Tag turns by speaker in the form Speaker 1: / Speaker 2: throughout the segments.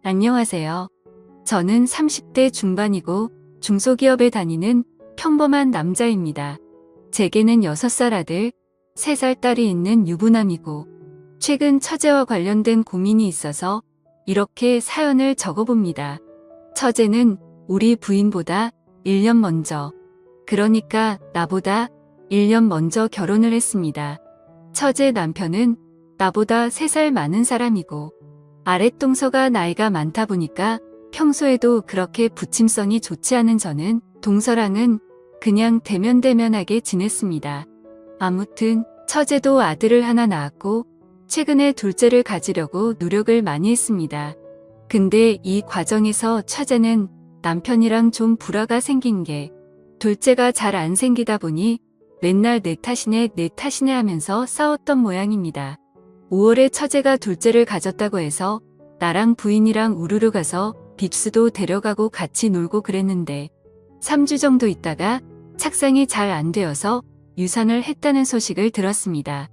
Speaker 1: 안녕하세요. 저는 30대 중반이고 중소기업에 다니는 평범한 남자입니다. 제게는 6살 아들, 3살 딸이 있는 유부남이고 최근 처제와 관련된 고민이 있어서 이렇게 사연을 적어봅니다. 처제는 우리 부인보다 1년 먼저, 그러니까 나보다 1년 먼저 결혼을 했습니다. 처제 남편은 나보다 3살 많은 사람이고 아랫동서가 나이가 많다 보니까 평소에도 그렇게 부침성이 좋지 않은 저는 동서랑은 그냥 대면대면하게 지냈습니다. 아무튼 처제도 아들을 하나 낳았고 최근에 둘째를 가지려고 노력을 많이 했습니다. 근데 이 과정에서 처제는 남편이랑 좀 불화가 생긴 게 둘째가 잘 안 생기다 보니 맨날 내 탓이네 하면서 싸웠던 모양입니다. 5월에 처제가 둘째를 가졌다고 해서 나랑 부인이랑 우르르 가서 빕스도 데려가고 같이 놀고 그랬는데 3주 정도 있다가 착상이 잘 안 되어서 유산을 했다는 소식을 들었습니다.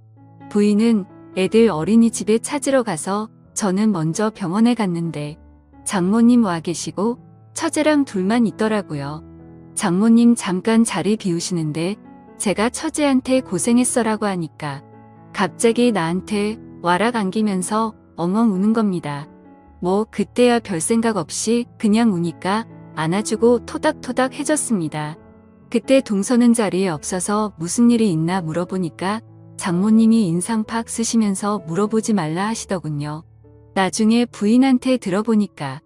Speaker 1: 부인은 애들 어린이집에 찾으러 가서 저는 먼저 병원에 갔는데 장모님 와 계시고 처제랑 둘만 있더라고요. 장모님 잠깐 자리 비우시는데 제가 처제한테 고생했어라고 하니까 갑자기 나한테 와락 안기면서 엉엉 우는 겁니다. 뭐 그때야 별 생각 없이 그냥 우니까 안아주고 토닥토닥 해줬습니다. 그때 동서는 자리에 없어서 무슨 일이 있나 물어보니까 장모님이 인상 팍 쓰시면서 물어보지 말라 하시더군요. 나중에 부인한테 들어보니까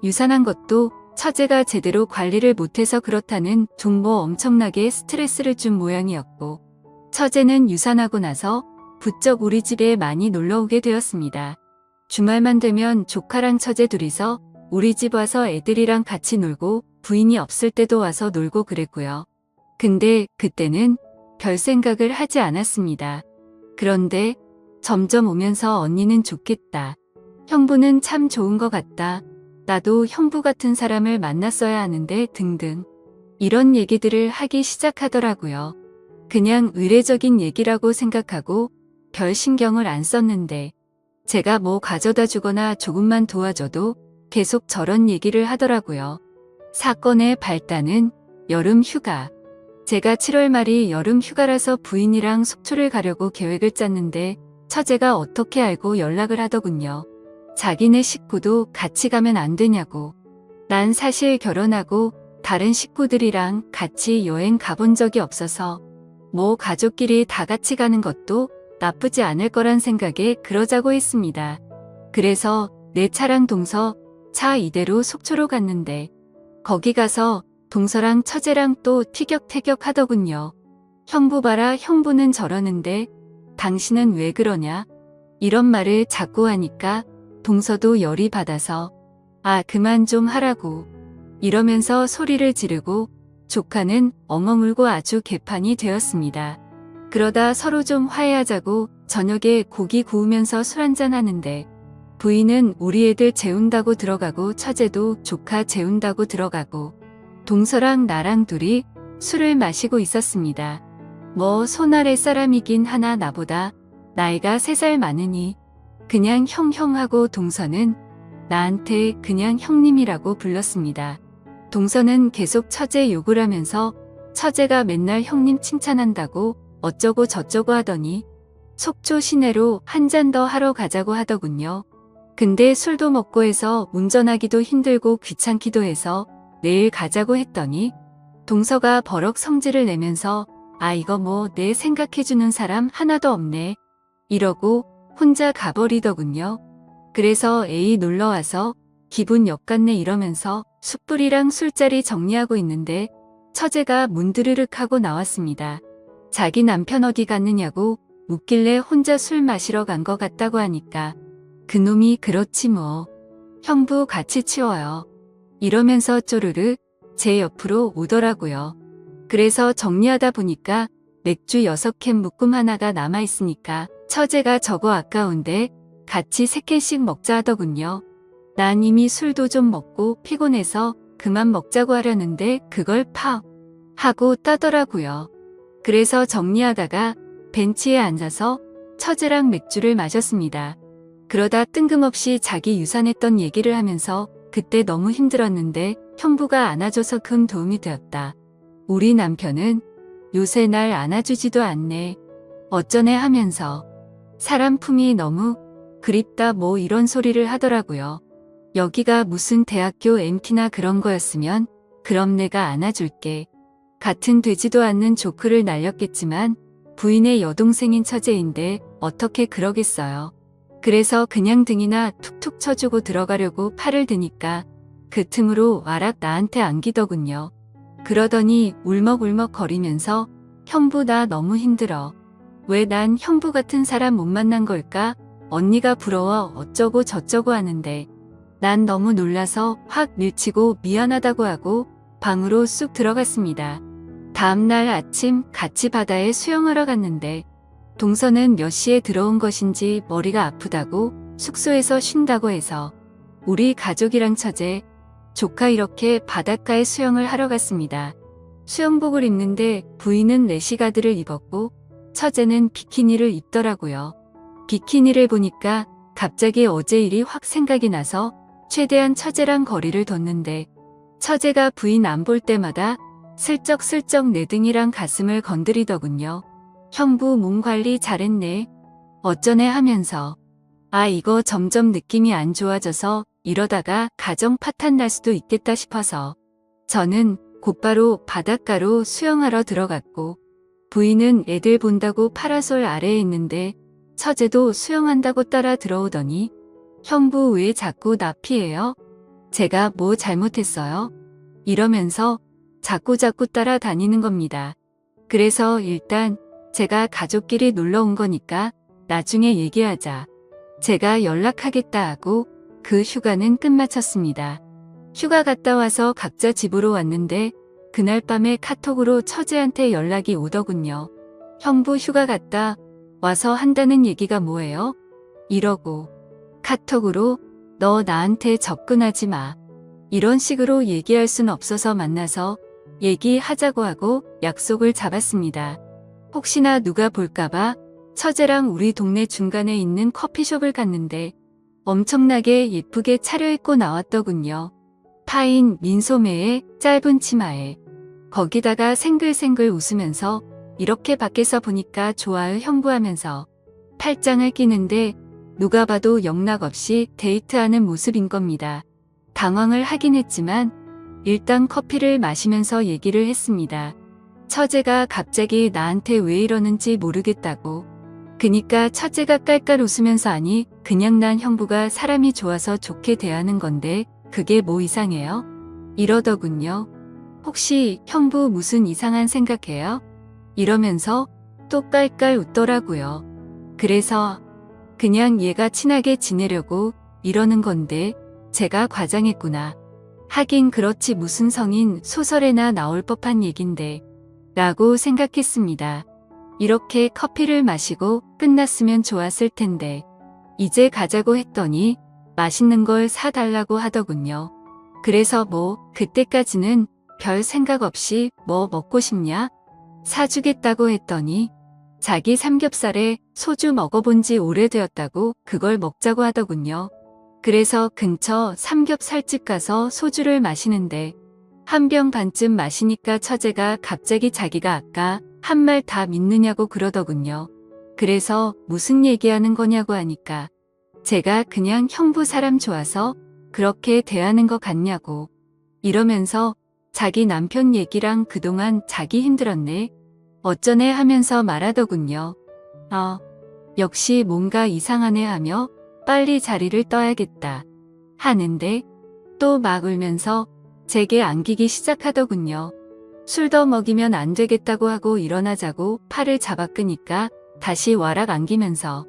Speaker 1: 유산한 것도 처제가 제대로 관리를 못해서 그렇다는 좀 엄청나게 스트레스를 준 모양이었고 처제는 유산하고 나서 부쩍 우리 집에 많이 놀러오게 되었습니다. 주말만 되면 조카랑 처제 둘이서 우리 집 와서 애들이랑 같이 놀고 부인이 없을 때도 와서 놀고 그랬고요. 근데 그때는 별 생각을 하지 않았습니다. 그런데 점점 오면서 언니는 좋겠다. 형부는 참 좋은 것 같다. 나도 형부 같은 사람을 만났어야 하는데 등등. 이런 얘기들을 하기 시작하더라고요. 그냥 의례적인 얘기라고 생각하고 별 신경을 안 썼는데 제가 뭐 가져다 주거나 조금만 도와줘도 계속 저런 얘기를 하더라고요. 사건의 발단은 여름 휴가. 제가 7월 말이 여름 휴가라서 부인이랑 속초를 가려고 계획을 짰는데 처제가 어떻게 알고 연락을 하더군요. 자기네 식구도 같이 가면 안 되냐고. 난 사실 결혼하고 다른 식구들이랑 같이 여행 가본 적이 없어서 뭐 가족끼리 다 같이 가는 것도 나쁘지 않을 거란 생각에 그러자고 했습니다. 그래서 내 차랑 동서 차 이대로 속초로 갔는데 거기 가서 동서랑 처제랑 또 티격태격 하더군요. 형부 봐라, 형부는 저러는데 당신은 왜 그러냐? 이런 말을 자꾸 하니까 동서도 열이 받아서 아 그만 좀 하라고 이러면서 소리를 지르고 조카는 엉엉 울고 아주 개판이 되었습니다. 그러다 서로 좀 화해하자고 저녁에 고기 구우면서 술 한잔 하는데 부인은 우리 애들 재운다고 들어가고 처제도 조카 재운다고 들어가고 동서랑 나랑 둘이 술을 마시고 있었습니다. 뭐 손아래 사람이긴 하나 나보다 나이가 3살 많으니 그냥 형하고 동서는 나한테 그냥 형님이라고 불렀습니다. 동서는 계속 처제 욕을 하면서 처제가 맨날 형님 칭찬한다고 어쩌고 저쩌고 하더니 속초 시내로 한 잔 더 하러 가자고 하더군요. 근데 술도 먹고 해서 운전하기도 힘들고 귀찮기도 해서 내일 가자고 했더니 동서가 버럭 성질을 내면서 아 이거 뭐 내 생각해주는 사람 하나도 없네 이러고 혼자 가버리더군요. 그래서 애이 놀러와서 기분 역같네 이러면서 숯불이랑 술자리 정리하고 있는데 처제가 문드르륵 하고 나왔습니다. 자기 남편 어디 갔느냐고 묻길래 혼자 술 마시러 간 것 같다고 하니까 그놈이 그렇지 뭐. 형부 같이 치워요. 이러면서 쪼르르 제 옆으로 오더라고요. 그래서 정리하다 보니까 맥주 6캔 묶음 하나가 남아있으니까 처제가 저거 아까운데 같이 3캔씩 먹자 하더군요. 난 이미 술도 좀 먹고 피곤해서 그만 먹자고 하려는데 그걸 팍 하고 따더라고요. 그래서 정리하다가 벤치에 앉아서 처제랑 맥주를 마셨습니다. 그러다 뜬금없이 자기 유산했던 얘기를 하면서 그때 너무 힘들었는데 형부가 안아줘서 큰 도움이 되었다. 우리 남편은 요새 날 안아주지도 않네. 어쩌네 하면서 사람 품이 너무 그립다 뭐 이런 소리를 하더라고요. 여기가 무슨 대학교 MT나 그런 거였으면 그럼 내가 안아줄게. 같은 되지도 않는 조크를 날렸겠지만 부인의 여동생인 처제인데 어떻게 그러겠어요. 그래서 그냥 등이나 툭툭 쳐주고 들어가려고 팔을 드니까 그 틈으로 와락 나한테 안기더군요. 그러더니 울먹울먹 거리면서 형부 나 너무 힘들어. 왜 난 형부 같은 사람 못 만난 걸까? 언니가 부러워 어쩌고 저쩌고 하는데 난 너무 놀라서 확 밀치고 미안하다고 하고 방으로 쑥 들어갔습니다. 다음날 아침 같이 바다에 수영하러 갔는데 동서는 몇 시에 들어온 것인지 머리가 아프다고 숙소에서 쉰다고 해서 우리 가족이랑 처제, 조카 이렇게 바닷가에 수영을 하러 갔습니다. 수영복을 입는데 부인은 레시가드를 입었고 처제는 비키니를 입더라고요. 비키니를 보니까 갑자기 어제 일이 확 생각이 나서 최대한 처제랑 거리를 뒀는데 처제가 부인 안 볼 때마다 슬쩍슬쩍 내 등이랑 가슴을 건드리더군요. 형부 몸 관리 잘했네. 어쩌네 하면서 아 이거 점점 느낌이 안 좋아져서 이러다가 가정 파탄 날 수도 있겠다 싶어서 저는 곧바로 바닷가로 수영하러 들어갔고 부인은 애들 본다고 파라솔 아래에 있는데 처제도 수영한다고 따라 들어오더니 형부 왜 자꾸 나 피해요? 제가 뭐 잘못했어요? 이러면서 자꾸자꾸 따라다니는 겁니다. 그래서 일단 제가 가족끼리 놀러 온 거니까 나중에 얘기하자. 제가 연락하겠다 하고 그 휴가는 끝마쳤습니다. 휴가 갔다 와서 각자 집으로 왔는데 그날 밤에 카톡으로 처제한테 연락이 오더군요. 형부 휴가 갔다 와서 한다는 얘기가 뭐예요? 이러고 카톡으로 너 나한테 접근하지 마. 이런 식으로 얘기할 순 없어서 만나서 얘기하자고 하고 약속을 잡았습니다. 혹시나 누가 볼까봐 처제랑 우리 동네 중간에 있는 커피숍을 갔는데 엄청나게 예쁘게 차려입고 나왔더군요. 파인 민소매에 짧은 치마에 거기다가 생글생글 웃으면서 이렇게 밖에서 보니까 좋아요 형부 하면서 팔짱을 끼는데 누가 봐도 영락없이 데이트하는 모습인 겁니다. 당황을 하긴 했지만 일단 커피를 마시면서 얘기를 했습니다. 처제가 갑자기 나한테 왜 이러는지 모르겠다고. 그니까 처제가 깔깔 웃으면서 아니 그냥 난 형부가 사람이 좋아서 좋게 대하는 건데 그게 뭐 이상해요? 이러더군요. 혹시 형부 무슨 이상한 생각해요? 이러면서 또 깔깔 웃더라고요. 그래서 그냥 얘가 친하게 지내려고 이러는 건데 제가 과장했구나. 하긴 그렇지 무슨 성인 소설에나 나올 법한 얘긴데 라고 생각했습니다. 이렇게 커피를 마시고 끝났으면 좋았을 텐데 이제 가자고 했더니 맛있는 걸 사달라고 하더군요. 그래서 뭐 그때까지는 별 생각 없이 뭐 먹고 싶냐? 사주겠다고 했더니 자기 삼겹살에 소주 먹어본 지 오래되었다고 그걸 먹자고 하더군요. 그래서 근처 삼겹살집 가서 소주를 마시는데 한 병 반쯤 마시니까 처제가 갑자기 자기가 아까 한 말 다 믿느냐고 그러더군요. 그래서 무슨 얘기하는 거냐고 하니까 제가 그냥 형부 사람 좋아서 그렇게 대하는 것 같냐고 이러면서 자기 남편 얘기랑 그동안 자기 힘들었네 어쩌네 하면서 말하더군요. 역시 뭔가 이상하네 하며 빨리 자리를 떠야겠다 하는데 또 막 울면서 제게 안기기 시작하더군요. 술 더 먹이면 안 되겠다고 하고 일어나자고 팔을 잡아 끄니까 다시 와락 안기면서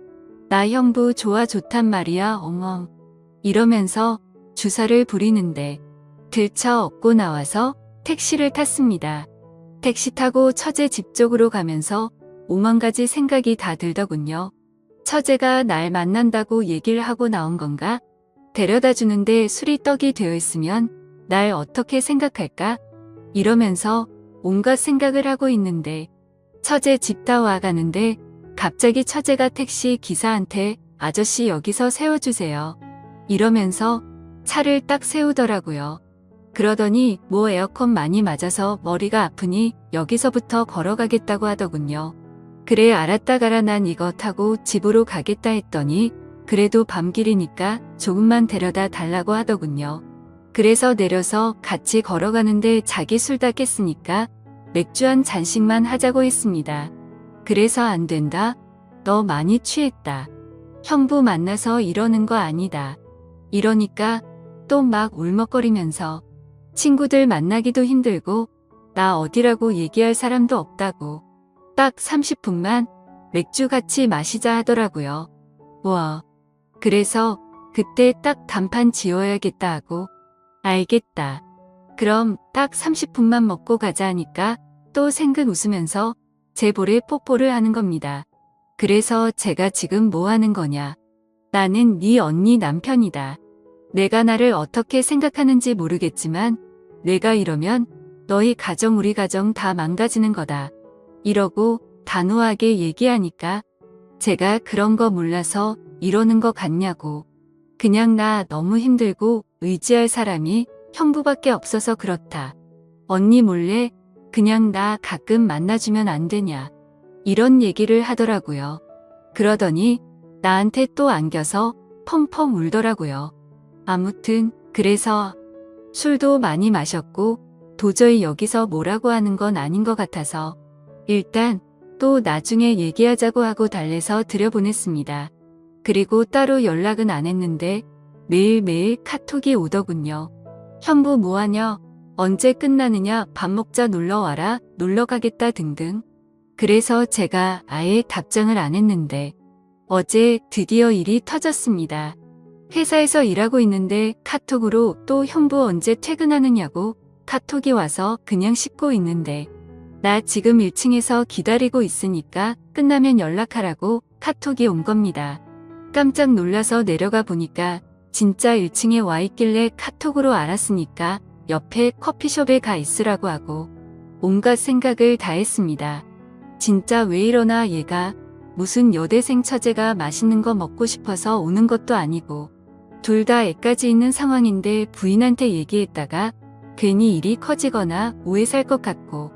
Speaker 1: 나 형부 좋아 좋단 말이야 엉엉 이러면서 주사를 부리는데 들쳐 업고 나와서 택시를 탔습니다. 택시 타고 처제 집 쪽으로 가면서 오만 가지 생각이 다 들더군요. 처제가 날 만난다고 얘기를 하고 나온 건가? 데려다 주는데 술이 떡이 되어 있으면 날 어떻게 생각할까? 이러면서 온갖 생각을 하고 있는데 처제 집 다 와가는데 갑자기 처제가 택시 기사한테 아저씨 여기서 세워주세요. 이러면서 차를 딱 세우더라고요. 그러더니 뭐 에어컨 많이 맞아서 머리가 아프니 여기서부터 걸어가겠다고 하더군요. 그래 알았다 가라 난 이거 타고 집으로 가겠다 했더니 그래도 밤길이니까 조금만 데려다 달라고 하더군요. 그래서 내려서 같이 걸어가는데 자기 술 다 깼으니까 맥주 한 잔씩만 하자고 했습니다. 그래서 안 된다. 너 많이 취했다. 형부 만나서 이러는 거 아니다. 이러니까 또 막 울먹거리면서 친구들 만나기도 힘들고 나 어디라고 얘기할 사람도 없다고 딱 30분만 맥주 같이 마시자 하더라고요. 와. 그래서 그때 딱 단판 지어야겠다 하고 알겠다. 그럼 딱 30분만 먹고 가자 하니까 또 생긋 웃으면서 제 볼에 뽀뽀를 하는 겁니다. 그래서 제가 지금 뭐 하는 거냐. 나는 네 언니 남편이다. 내가 나를 어떻게 생각하는지 모르겠지만 내가 이러면 너희 가정 우리 가정 다 망가지는 거다. 이러고 단호하게 얘기하니까 제가 그런 거 몰라서 이러는 거 같냐고. 그냥 나 너무 힘들고 의지할 사람이 형부밖에 없어서 그렇다. 언니 몰래 그냥 나 가끔 만나주면 안 되냐. 이런 얘기를 하더라고요. 그러더니 나한테 또 안겨서 펑펑 울더라고요. 아무튼 그래서 술도 많이 마셨고 도저히 여기서 뭐라고 하는 건 아닌 것 같아서 일단 또 나중에 얘기하자고 하고 달래서 들여보냈습니다. 그리고 따로 연락은 안 했는데 매일매일 카톡이 오더군요. 형부 뭐하냐? 언제 끝나느냐? 밥 먹자 놀러와라? 놀러가겠다 등등. 그래서 제가 아예 답장을 안 했는데 어제 드디어 일이 터졌습니다. 회사에서 일하고 있는데 카톡으로 또 형부 언제 퇴근하느냐고 카톡이 와서 그냥 씻고 있는데 나 지금 1층에서 기다리고 있으니까 끝나면 연락하라고 카톡이 온 겁니다. 깜짝 놀라서 내려가 보니까 진짜 1층에 와 있길래 카톡으로 알았으니까 옆에 커피숍에 가 있으라고 하고 온갖 생각을 다 했습니다. 진짜 왜 이러나 얘가 무슨 여대생 처제가 맛있는 거 먹고 싶어서 오는 것도 아니고 둘 다 애까지 있는 상황인데 부인한테 얘기했다가 괜히 일이 커지거나 오해 살 것 같고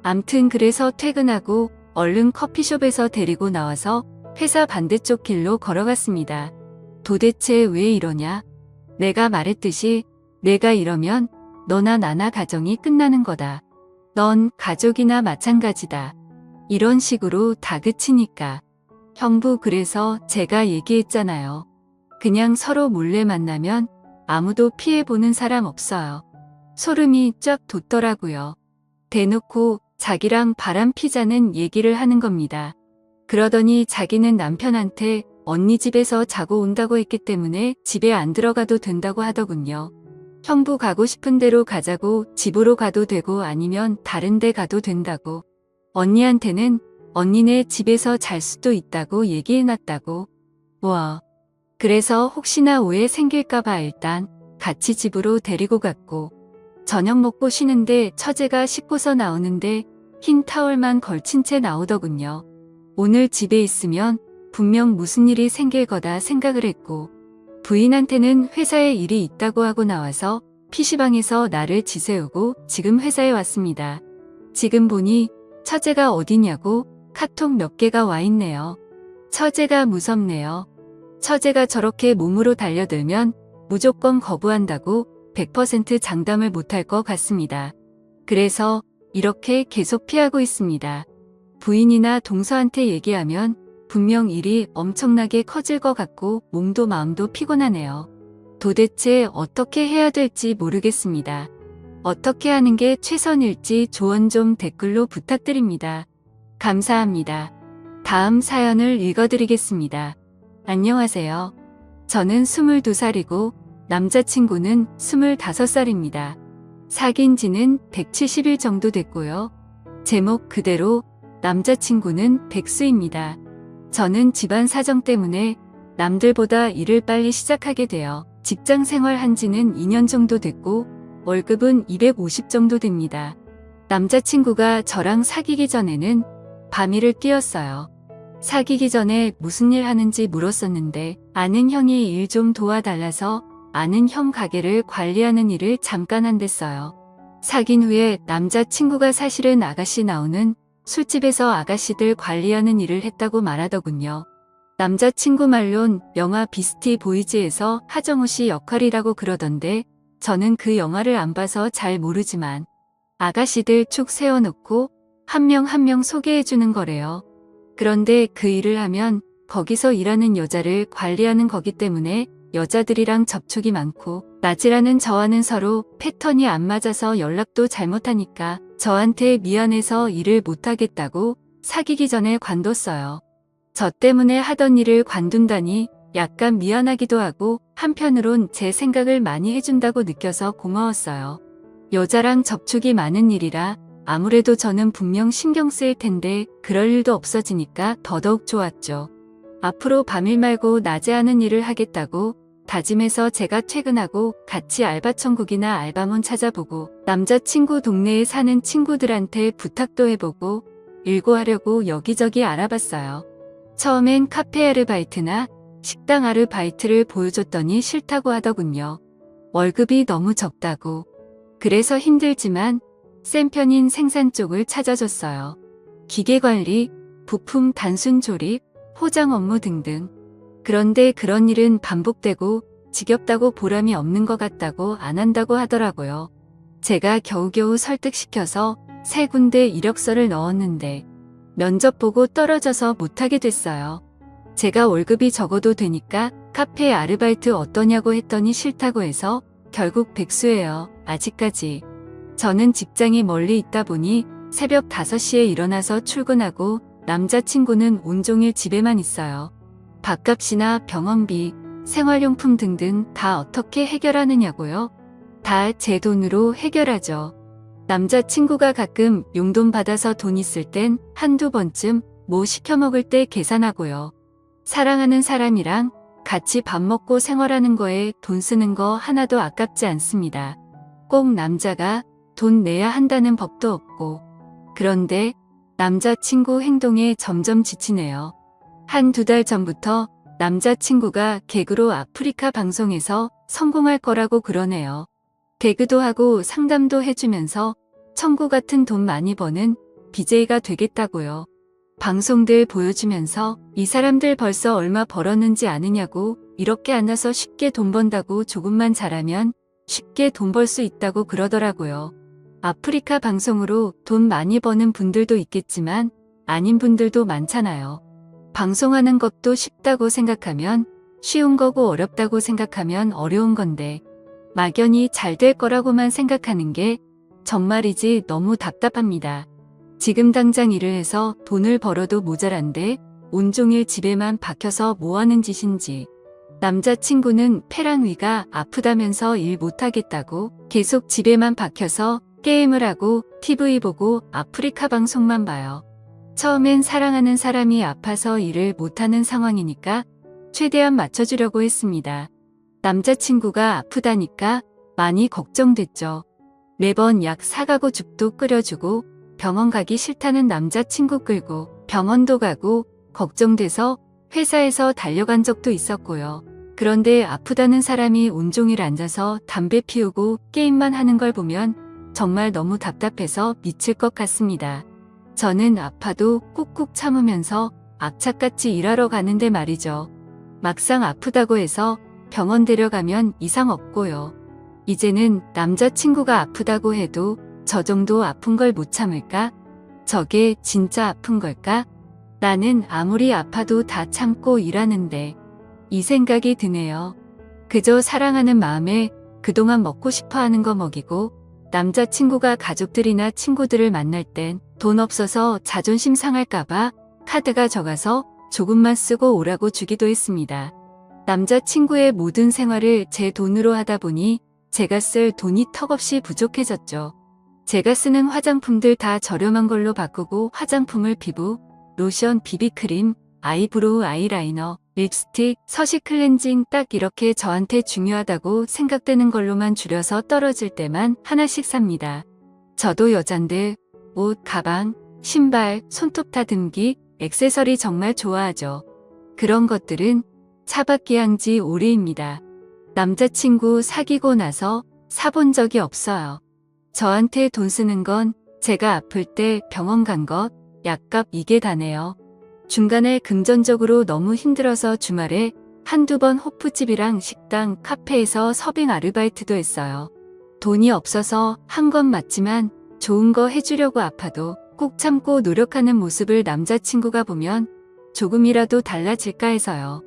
Speaker 1: 암튼 그래서 퇴근하고 얼른 커피숍에서 데리고 나와서 회사 반대쪽 길로 걸어갔습니다. 도대체 왜 이러냐? 내가 말했듯이 내가 이러면 너나 나나 가정이 끝나는 거다. 넌 가족이나 마찬가지다. 이런 식으로 다그치니까. 형부 그래서 제가 얘기했잖아요. 그냥 서로 몰래 만나면 아무도 피해보는 사람 없어요. 소름이 쫙 돋더라고요. 대놓고 자기랑 바람 피자는 얘기를 하는 겁니다. 그러더니 자기는 남편한테 언니 집에서 자고 온다고 했기 때문에 집에 안 들어가도 된다고 하더군요. 형부 가고 싶은 대로 가자고 집으로 가도 되고 아니면 다른 데 가도 된다고. 언니한테는 언니네 집에서 잘 수도 있다고 얘기해놨다고. 와. 그래서 혹시나 오해 생길까봐 일단 같이 집으로 데리고 갔고 저녁 먹고 쉬는데 처제가 씻고서 나오는데 흰 타월만 걸친 채 나오더군요. 오늘 집에 있으면 분명 무슨 일이 생길 거다 생각을 했고 부인한테는 회사에 일이 있다고 하고 나와서 PC방에서 나를 지새우고 지금 회사에 왔습니다. 지금 보니 처제가 어디냐고 카톡 몇 개가 와 있네요. 처제가 무섭네요. 처제가 저렇게 몸으로 달려들면 무조건 거부한다고 100% 장담을 못할 것 같습니다. 그래서 이렇게 계속 피하고 있습니다. 부인이나 동서한테 얘기하면 분명 일이 엄청나게 커질 것 같고 몸도 마음도 피곤하네요. 도대체 어떻게 해야 될지 모르겠습니다. 어떻게 하는 게 최선일지 조언 좀 댓글로 부탁드립니다. 감사합니다. 다음 사연을 읽어드리겠습니다. 안녕하세요. 저는 22살이고 남자친구는 25살입니다. 사귄 지는 170일 정도 됐고요. 제목 그대로 남자친구는 백수입니다. 저는 집안 사정 때문에 남들보다 일을 빨리 시작하게 되어 직장 생활한 지는 2년 정도 됐고 월급은 250 정도 됩니다. 남자친구가 저랑 사귀기 전에는 밤일을 뛰었어요. 사귀기 전에 무슨 일 하는지 물었었는데 아는 형이 일 좀 도와달라서 아는 형 가게를 관리하는 일을 잠깐 한댔어요. 사귄 후에 남자친구가 사실은 아가씨 나오는 술집에서 아가씨들 관리하는 일을 했다고 말하더군요. 남자친구 말론 영화 비스티 보이즈에서 하정우 씨 역할이라고 그러던데 저는 그 영화를 안 봐서 잘 모르지만 아가씨들 쭉 세워놓고 한 명 한 명 소개해주는 거래요. 그런데 그 일을 하면 거기서 일하는 여자를 관리하는 거기 때문에 여자들이랑 접촉이 많고 낮이라는 저와는 서로 패턴이 안 맞아서 연락도 잘못하니까 저한테 미안해서 일을 못하겠다고 사귀기 전에 관뒀어요. 저 때문에 하던 일을 관둔다니 약간 미안하기도 하고 한편으론 제 생각을 많이 해준다고 느껴서 고마웠어요. 여자랑 접촉이 많은 일이라 아무래도 저는 분명 신경 쓰일 텐데 그럴 일도 없어지니까 더더욱 좋았죠. 앞으로 밤일 말고 낮에 하는 일을 하겠다고 다짐해서 제가 퇴근하고 같이 알바천국이나 알바몬 찾아보고 남자친구 동네에 사는 친구들한테 부탁도 해보고 일구하려고 여기저기 알아봤어요. 처음엔 카페 아르바이트나 식당 아르바이트를 보여줬더니 싫다고 하더군요. 월급이 너무 적다고. 그래서 힘들지만 센 편인 생산 쪽을 찾아줬어요. 기계관리, 부품 단순 조립, 포장 업무 등등. 그런데 그런 일은 반복되고 지겹다고 보람이 없는 것 같다고 안 한다고 하더라고요. 제가 겨우겨우 설득시켜서 3군데 이력서를 넣었는데 면접 보고 떨어져서 못하게 됐어요. 제가 월급이 적어도 되니까 카페 아르바이트 어떠냐고 했더니 싫다고 해서 결국 백수예요. 아직까지. 저는 직장이 멀리 있다 보니 새벽 5시에 일어나서 출근하고 남자친구는 온종일 집에만 있어요. 밥값이나 병원비, 생활용품 등등 다 어떻게 해결하느냐고요? 다 제 돈으로 해결하죠. 남자친구가 가끔 용돈 받아서 돈 있을 땐 한두 번쯤 뭐 시켜 먹을 때 계산하고요. 사랑하는 사람이랑 같이 밥 먹고 생활하는 거에 돈 쓰는 거 하나도 아깝지 않습니다. 꼭 남자가 돈 내야 한다는 법도 없고. 그런데 남자친구 행동에 점점 지치네요. 한두 달 전부터 남자친구가 개그로 아프리카 방송에서 성공할 거라고 그러네요. 개그도 하고 상담도 해주면서 청구 같은 돈 많이 버는 BJ가 되겠다고요. 방송들 보여주면서 이 사람들 벌써 얼마 벌었는지 아느냐고 이렇게 안 와서 쉽게 돈 번다고 조금만 잘하면 쉽게 돈 벌 수 있다고 그러더라고요. 아프리카 방송으로 돈 많이 버는 분들도 있겠지만 아닌 분들도 많잖아요. 방송하는 것도 쉽다고 생각하면 쉬운 거고 어렵다고 생각하면 어려운 건데 막연히 잘 될 거라고만 생각하는 게 정말이지 너무 답답합니다. 지금 당장 일을 해서 돈을 벌어도 모자란데 온종일 집에만 박혀서 뭐하는 짓인지. 남자친구는 폐랑 위가 아프다면서 일 못하겠다고 계속 집에만 박혀서 게임을 하고 TV 보고 아프리카 방송만 봐요. 처음엔 사랑하는 사람이 아파서 일을 못하는 상황이니까 최대한 맞춰주려고 했습니다. 남자친구가 아프다니까 많이 걱정됐죠. 매번 약 사가고 죽도 끓여주고 병원 가기 싫다는 남자친구 끌고 병원도 가고 걱정돼서 회사에서 달려간 적도 있었고요. 그런데 아프다는 사람이 온종일 앉아서 담배 피우고 게임만 하는 걸 보면 정말 너무 답답해서 미칠 것 같습니다. 저는 아파도 꾹꾹 참으면서 악착같이 일하러 가는데 말이죠. 막상 아프다고 해서 병원 데려가면 이상 없고요. 이제는 남자친구가 아프다고 해도 저 정도 아픈 걸 못 참을까? 저게 진짜 아픈 걸까? 나는 아무리 아파도 다 참고 일하는데 이 생각이 드네요. 그저 사랑하는 마음에 그동안 먹고 싶어 하는 거 먹이고 남자친구가 가족들이나 친구들을 만날 땐 돈 없어서 자존심 상할까봐 카드가 적어서 조금만 쓰고 오라고 주기도 했습니다. 남자친구의 모든 생활을 제 돈으로 하다 보니 제가 쓸 돈이 턱없이 부족해졌죠. 제가 쓰는 화장품들 다 저렴한 걸로 바꾸고 화장품을 피부, 로션, 비비크림, 아이브로우, 아이라이너, 립스틱, 서식 클렌징 딱 이렇게 저한테 중요하다고 생각되는 걸로만 줄여서 떨어질 때만 하나씩 삽니다. 저도 여잔데 옷, 가방, 신발, 손톱 다듬기, 액세서리 정말 좋아하죠. 그런 것들은 차박기 한지 오래입니다. 남자친구 사귀고 나서 사본 적이 없어요. 저한테 돈 쓰는 건 제가 아플 때 병원 간 것, 약값 이게 다네요. 중간에 금전적으로 너무 힘들어서 주말에 한두 번 호프집이랑 식당, 카페에서 서빙 아르바이트도 했어요. 돈이 없어서 한 건 맞지만 좋은 거 해주려고 아파도 꼭 참고 노력하는 모습을 남자친구가 보면 조금이라도 달라질까 해서요.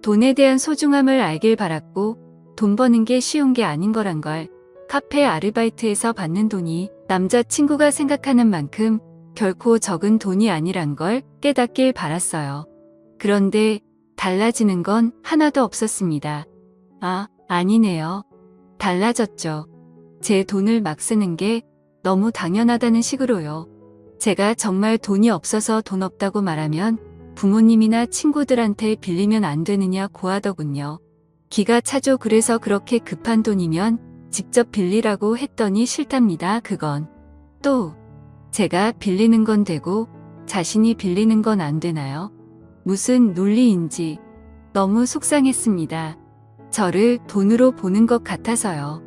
Speaker 1: 돈에 대한 소중함을 알길 바랐고 돈 버는 게 쉬운 게 아닌 거란 걸 카페 아르바이트에서 받는 돈이 남자친구가 생각하는 만큼 결코 적은 돈이 아니란 걸 깨닫길 바랐어요. 그런데 달라지는 건 하나도 없었습니다. 아, 아니네요. 달라졌죠. 제 돈을 막 쓰는 게 너무 당연하다는 식으로요. 제가 정말 돈이 없어서 돈 없다고 말하면 부모님이나 친구들한테 빌리면 안 되느냐고 하더군요. 기가 차죠. 그래서 그렇게 급한 돈이면 직접 빌리라고 했더니 싫답니다. 그건. 또 제가 빌리는 건 되고 자신이 빌리는 건 안 되나요? 무슨 논리인지 너무 속상했습니다. 저를 돈으로 보는 것 같아서요.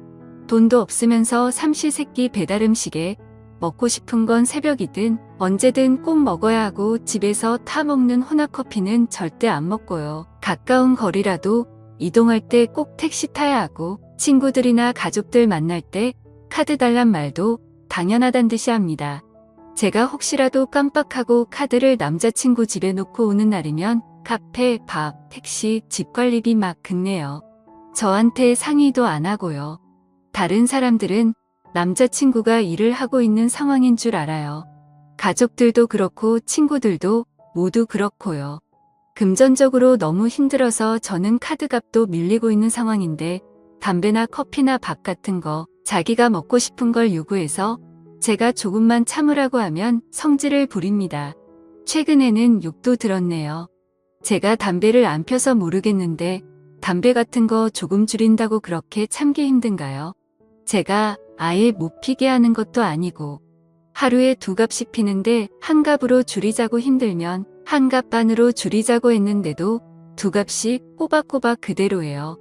Speaker 1: 돈도 없으면서 삼시세끼 배달음식에 먹고 싶은 건 새벽이든 언제든 꼭 먹어야 하고 집에서 타 먹는 혼합커피는 절대 안 먹고요. 가까운 거리라도 이동할 때 꼭 택시 타야 하고 친구들이나 가족들 만날 때 카드 달란 말도 당연하단 듯이 합니다. 제가 혹시라도 깜빡하고 카드를 남자친구 집에 놓고 오는 날이면 카페, 밥, 택시, 집 관리비 막 긁네요. 저한테 상의도 안 하고요. 다른 사람들은 남자친구가 일을 하고 있는 상황인 줄 알아요. 가족들도 그렇고 친구들도 모두 그렇고요. 금전적으로 너무 힘들어서 저는 카드값도 밀리고 있는 상황인데 담배나 커피나 밥 같은 거 자기가 먹고 싶은 걸 요구해서 제가 조금만 참으라고 하면 성질을 부립니다. 최근에는 욕도 들었네요. 제가 담배를 안 펴서 모르겠는데 담배 같은 거 조금 줄인다고 그렇게 참기 힘든가요? 제가 아예 못 피게 하는 것도 아니고 하루에 2갑씩 피는데 1갑으로 줄이자고 힘들면 1갑 반으로 줄이자고 했는데도 2갑씩 꼬박꼬박 그대로예요.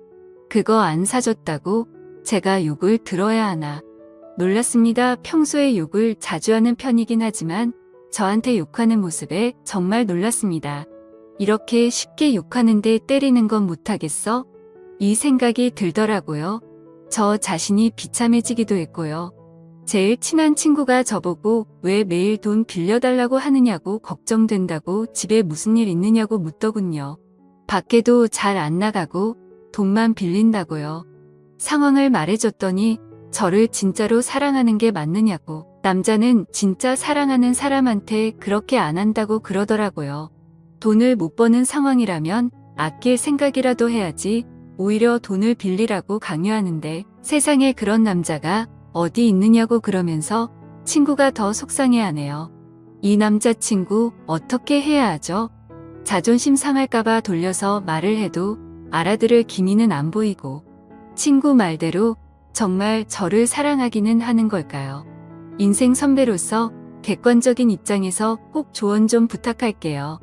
Speaker 1: 그거 안 사줬다고 제가 욕을 들어야 하나. 놀랐습니다. 평소에 욕을 자주 하는 편이긴 하지만 저한테 욕하는 모습에 정말 놀랐습니다. 이렇게 쉽게 욕하는데 때리는 건 못하겠어? 이 생각이 들더라고요. 저 자신이 비참해지기도 했고요. 제일 친한 친구가 저보고 왜 매일 돈 빌려달라고 하느냐고 걱정된다고 집에 무슨 일 있느냐고 묻더군요. 밖에도 잘 안 나가고 돈만 빌린다고요. 상황을 말해줬더니 저를 진짜로 사랑하는 게 맞느냐고 남자는 진짜 사랑하는 사람한테 그렇게 안 한다고 그러더라고요. 돈을 못 버는 상황이라면 아낄 생각이라도 해야지 오히려 돈을 빌리라고 강요하는데 세상에 그런 남자가 어디 있느냐고 그러면서 친구가 더 속상해하네요. 이 남자친구 어떻게 해야 하죠? 자존심 상할까봐 돌려서 말을 해도 알아들을 기미는 안 보이고 친구 말대로 정말 저를 사랑하기는 하는 걸까요? 인생 선배로서 객관적인 입장에서 꼭 조언 좀 부탁할게요.